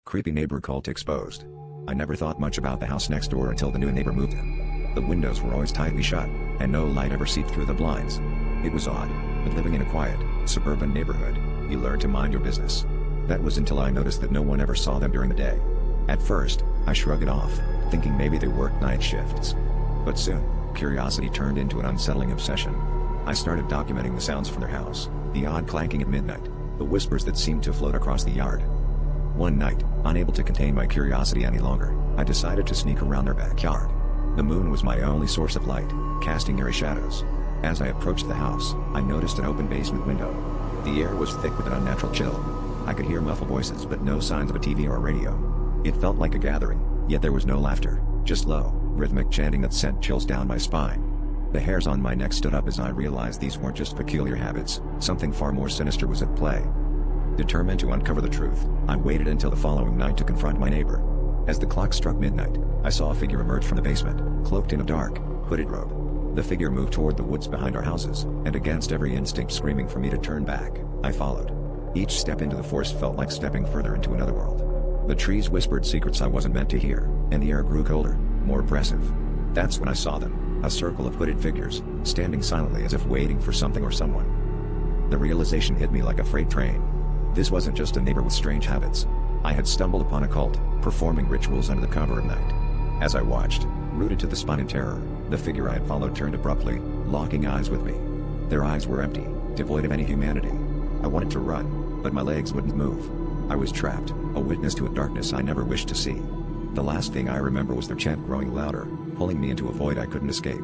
Creepy neighbor cult exposed. I never thought much about the house next door until the new neighbor moved in. The windows were always tightly shut, and no light ever seeped through the blinds. It was odd, but living in a quiet, suburban neighborhood, you learn to mind your business. That was until I noticed that no one ever saw them during the day. At first, I shrugged it off, thinking maybe they worked night shifts. But soon, curiosity turned into an unsettling obsession. I started documenting the sounds from their house, the odd clanking at midnight, the whispers that seemed to float across the yard. One night, unable to contain my curiosity any longer, I decided to sneak around their backyard. The moon was my only source of light, casting eerie shadows. As I approached the house, I noticed an open basement window. The air was thick with an unnatural chill. I could hear muffled voices but no signs of a TV or a radio. It felt like a gathering, yet there was no laughter, just low, rhythmic chanting that sent chills down my spine. The hairs on my neck stood up as I realized these weren't just peculiar habits, something far more sinister was at play. Determined to uncover the truth, I waited until the following night to confront my neighbor. As the clock struck midnight, I saw a figure emerge from the basement, cloaked in a dark, hooded robe. The figure moved toward the woods behind our houses, and against every instinct screaming for me to turn back, I followed. Each step into the forest felt like stepping further into another world. The trees whispered secrets I wasn't meant to hear, and the air grew colder, more oppressive. That's when I saw them, a circle of hooded figures, standing silently as if waiting for something or someone. The realization hit me like a freight train. This wasn't just a neighbor with strange habits. I had stumbled upon a cult, performing rituals under the cover of night. As I watched, rooted to the spine in terror, the figure I had followed turned abruptly, locking eyes with me. Their eyes were empty, devoid of any humanity. I wanted to run, but my legs wouldn't move. I was trapped, a witness to a darkness I never wished to see. The last thing I remember was their chant growing louder, pulling me into a void I couldn't escape.